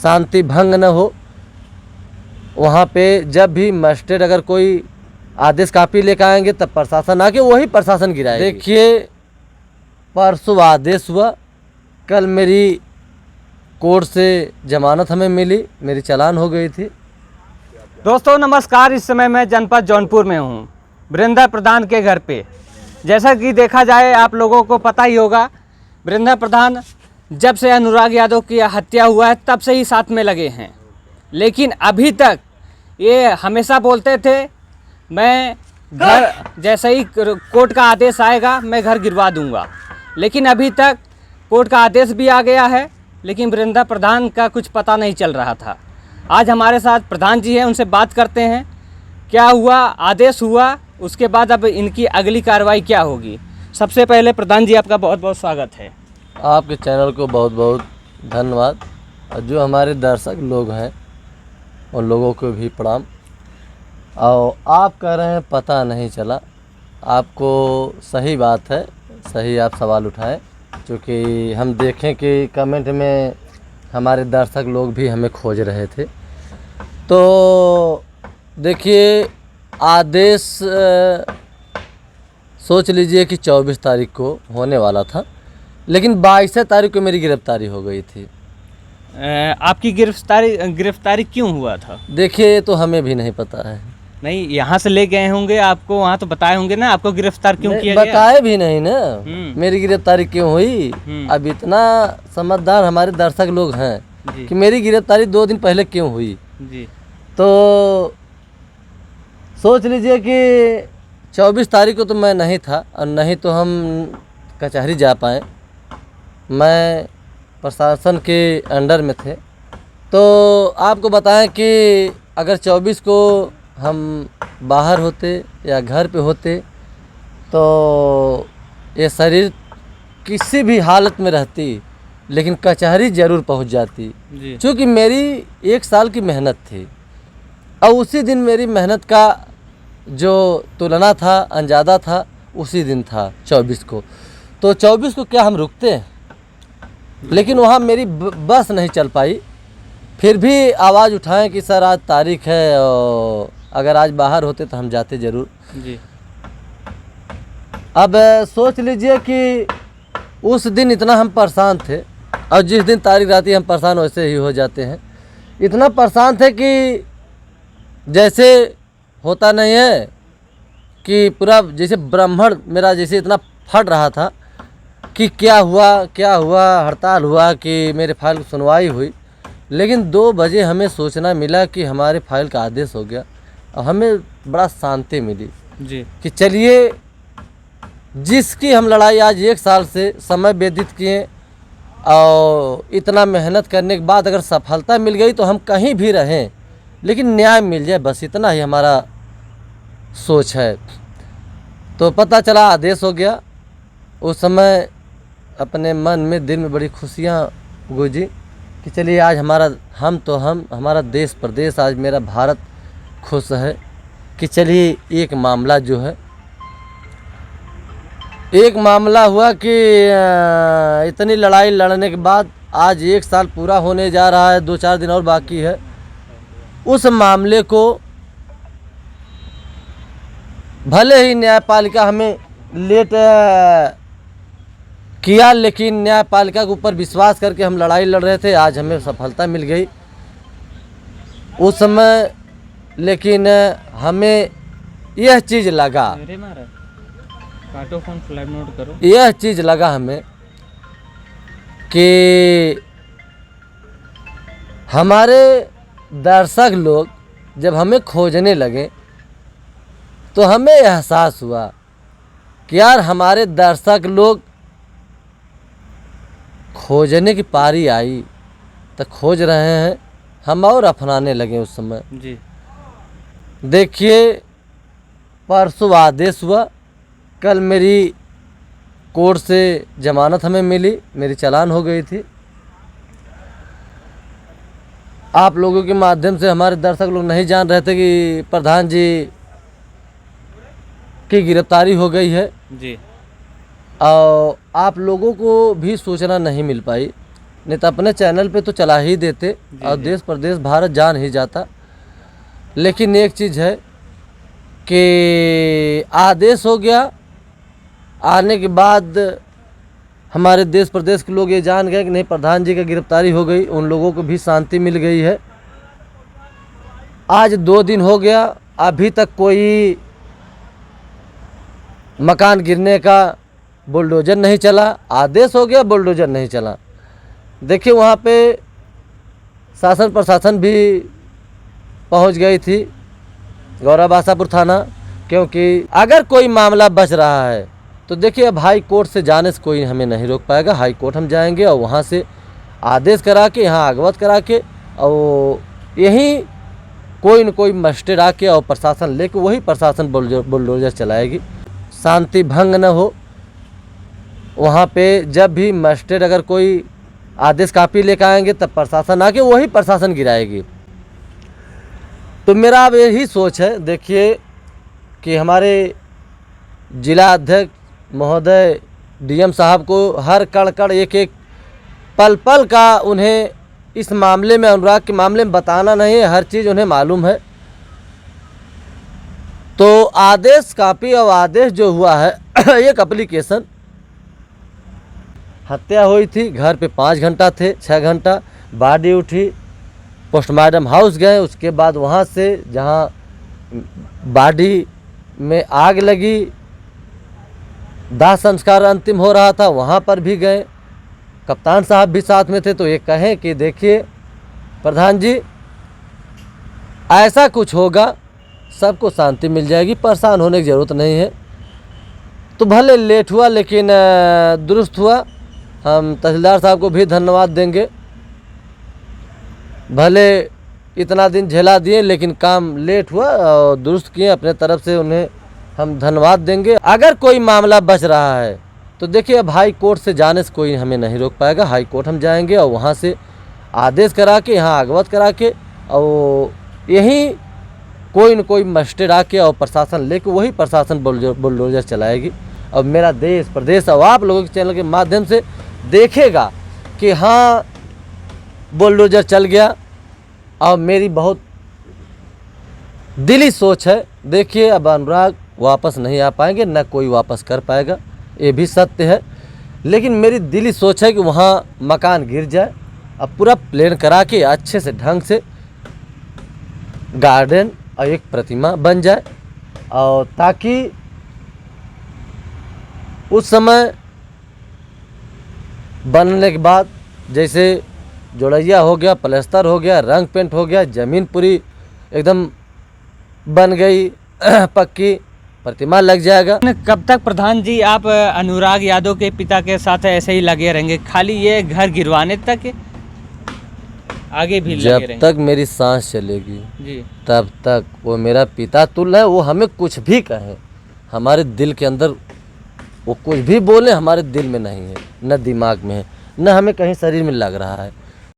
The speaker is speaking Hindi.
शांति भंग न हो। वहाँ पे जब भी मजिस्ट्रेट अगर कोई आदेश कापी लेकर आएंगे तब प्रशासन आके वही प्रशासन गिराएगी। देखिए परसों आदेश हुआ, कल मेरी कोर्ट से जमानत हमें मिली, मेरी चालान हो गई थी। दोस्तों नमस्कार, इस समय मैं जनपद जौनपुर में हूँ, वीरेंद्र प्रधान के घर पे। जैसा कि देखा जाए, आप लोगों को पता ही होगा, वीरेंद्र प्रधान जब से अनुराग यादव की हत्या हुआ है तब से ही साथ में लगे हैं। लेकिन अभी तक ये हमेशा बोलते थे मैं घर जैसे ही कोर्ट का आदेश आएगा मैं घर गिरवा दूंगा। लेकिन अभी तक कोर्ट का आदेश भी आ गया है, लेकिन वीरेंद्र प्रधान का कुछ पता नहीं चल रहा था। आज हमारे साथ प्रधान जी हैं, उनसे बात करते हैं क्या हुआ, आदेश हुआ, उसके बाद अब इनकी अगली कार्रवाई क्या होगी। सबसे पहले प्रधान जी आपका बहुत बहुत स्वागत है। आपके चैनल को बहुत बहुत धन्यवाद, और जो हमारे दर्शक लोग हैं उन लोगों को भी प्रणाम। और आप कह रहे हैं पता नहीं चला, आपको सही बात है, सही आप सवाल उठाएं, क्योंकि हम देखें कि कमेंट में हमारे दर्शक लोग भी हमें खोज रहे थे। तो देखिए आदेश सोच लीजिए कि 24 तारीख को होने वाला था, लेकिन 22 तारीख को मेरी गिरफ्तारी हो गई थी। आपकी गिरफ्तारी क्यों हुआ था? देखिए ये तो हमें भी नहीं पता है। नहीं, यहाँ से ले गए होंगे आपको, वहाँ तो बताए होंगे ना आपको गिरफ्तार क्यों किया गया? बताए भी नहीं ना मेरी गिरफ्तारी क्यों हुई। अब इतना समझदार हमारे दर्शक लोग हैं कि मेरी गिरफ्तारी 2 दिन पहले क्यों हुई जी। तो सोच लीजिए कि 24 तारीख को तो मैं नहीं था, और नहीं तो हम कचहरी जा पाए। मैं प्रशासन के अंडर में थे। तो आपको बताएं कि अगर 24 को हम बाहर होते या घर पे होते तो ये शरीर किसी भी हालत में रहती, लेकिन कचहरी ज़रूर पहुंच जाती, क्योंकि मेरी 1 साल की मेहनत थी। और उसी दिन मेरी मेहनत का जो तुलना था, अंजादा था, उसी दिन था 24 को। तो 24 को क्या हम रुकते हैं? लेकिन वहाँ मेरी बस नहीं चल पाई। फिर भी आवाज़ उठाएं कि सर आज तारीख है, और अगर आज बाहर होते तो हम जाते ज़रूर जी। अब सोच लीजिए कि उस दिन इतना हम परेशान थे, और जिस दिन तारीख आती है हम परेशान वैसे ही हो जाते हैं। इतना परेशान थे कि जैसे होता नहीं है कि पूरा जैसे ब्रह्मांड मेरा जैसे इतना फट रहा था कि क्या हुआ, हड़ताल हुआ कि मेरे फाइल की सुनवाई हुई। लेकिन 2 बजे हमें सूचना मिला कि हमारे फाइल का आदेश हो गया, और हमें बड़ा शांति मिली जी कि चलिए जिसकी हम लड़ाई आज 1 साल से समय व्यतीत किए, और इतना मेहनत करने के बाद अगर सफलता मिल गई तो हम कहीं भी रहें, लेकिन न्याय मिल जाए, बस इतना ही हमारा सोच है। तो पता चला आदेश हो गया। उस समय अपने मन में, दिल में बड़ी खुशियाँ गूंजी कि चलिए आज हमारा देश प्रदेश, आज मेरा भारत खुश है कि चलिए एक मामला जो है, एक मामला हुआ कि इतनी लड़ाई लड़ने के बाद आज 1 साल पूरा होने जा रहा है, 2-4 दिन और बाकी है। उस मामले को भले ही न्यायपालिका हमें लेट किया, लेकिन न्यायपालिका के ऊपर विश्वास करके हम लड़ाई लड़ रहे थे, आज हमें सफलता मिल गई उस समय। लेकिन हमें यह चीज़ लगा, यह चीज़ लगा हमें कि हमारे दर्शक लोग जब हमें खोजने लगे तो हमें एहसास हुआ कि यार हमारे दर्शक लोग खोजने की पारी आई तो खोज रहे हैं, हम और अपनाने लगे उस समय जी। देखिए परसों आदेश हुआ, कल मेरी कोर्ट से जमानत हमें मिली, मेरी चालान हो गई थी। आप लोगों के माध्यम से हमारे दर्शक लोग नहीं जान रहे थे कि प्रधान जी की गिरफ्तारी हो गई है जी। और आप लोगों को भी सूचना नहीं मिल पाई। नहीं तो अपने चैनल पे तो चला ही देते और देश प्रदेश भारत जान ही जाता। लेकिन एक चीज़ है कि आदेश हो गया, आने के बाद हमारे देश प्रदेश के लोग ये जान गए कि नहीं प्रधान जी की गिरफ्तारी हो गई, उन लोगों को भी शांति मिल गई है। आज 2 दिन हो गया, अभी तक कोई मकान गिरने का बुलडोजर नहीं चला। आदेश हो गया, बुलडोजर नहीं चला। देखिए वहाँ पे शासन प्रशासन भी पहुँच गई थी, गौरव आशापुर थाना, क्योंकि अगर कोई मामला बच रहा है तो देखिए अब हाई कोर्ट से जाने से कोई हमें नहीं रोक पाएगा। हाई कोर्ट हम जाएंगे और वहाँ से आदेश करा के, यहाँ अवगत करा के, और यहीं कोई न कोई मजिस्ट्रेट आके और प्रशासन लेके वही प्रशासन बुलडोजर चलाएगी, शांति भंग न हो। वहाँ पे जब भी मजिस्ट्रेट अगर कोई आदेश कापी लेकर आएंगे तब प्रशासन आके वही प्रशासन गिराएगी। तो मेरा अब यही सोच है, देखिए कि हमारे जिला अध्यक्ष महोदय डीएम साहब को हर कण कण एक एक पल पल का उन्हें इस मामले में, अनुराग के मामले में बताना नहीं है, हर चीज़ उन्हें मालूम है। तो आदेश कापी और आदेश जो हुआ है एक एप्लीकेशन, हत्या हुई थी, घर पे 5 घंटा थे, 6 घंटा, बॉडी उठी, पोस्टमार्टम हाउस गए, उसके बाद वहाँ से जहाँ बॉडी में आग लगी, दाह संस्कार अंतिम हो रहा था, वहाँ पर भी गए, कप्तान साहब भी साथ में थे। तो ये कहें कि देखिए प्रधान जी ऐसा कुछ होगा, सबको शांति मिल जाएगी, परेशान होने की ज़रूरत नहीं है। तो भले लेट हुआ लेकिन दुरुस्त हुआ। हम तहसीलदार साहब को भी धन्यवाद देंगे, भले इतना दिन झेला दिए लेकिन काम लेट हुआ और दुरुस्त किए, अपने तरफ से उन्हें हम धन्यवाद देंगे। अगर कोई मामला बच रहा है तो देखिए अब हाई कोर्ट से जाने से कोई हमें नहीं रोक पाएगा। हाई कोर्ट हम जाएंगे और वहाँ से आदेश करा के, यहाँ अवगत करा के, और यहीं कोई न कोई मजिस्ट्रेट आके और प्रशासन लेके वही प्रशासन बुलडोजर चलाएगी। और मेरा देश प्रदेश और आप लोगों के चैनल के माध्यम से देखेगा कि हाँ बुलडोजर चल गया। और मेरी बहुत दिली सोच है, देखिए अब अनुराग वापस नहीं आ पाएंगे, न कोई वापस कर पाएगा, ये भी सत्य है। लेकिन मेरी दिली सोच है कि वहाँ मकान गिर जाए, अब पूरा प्लान करा के अच्छे से ढंग से गार्डन और एक प्रतिमा बन जाए, और ताकि उस समय बनने के बाद जैसे जोड़ैया हो गया, प्लास्टर हो गया, रंग पेंट हो गया, ज़मीन पूरी एकदम बन गई, पक्की प्रतिमा लग जाएगा। कब तक प्रधान जी आप अनुराग यादव के पिता के साथ ऐसे ही लगे रहेंगे, खाली ये घर गिरवाने तक, आगे भी लगे जब रहेंगे? तक मेरी सांस चलेगी जी, तब तक वो मेरा पिता तुल्य है। वो हमें कुछ भी कहे, हमारे दिल के अंदर वो कुछ भी बोले, हमारे दिल में नहीं है, न दिमाग में है, न हमें कहीं शरीर में लग रहा है।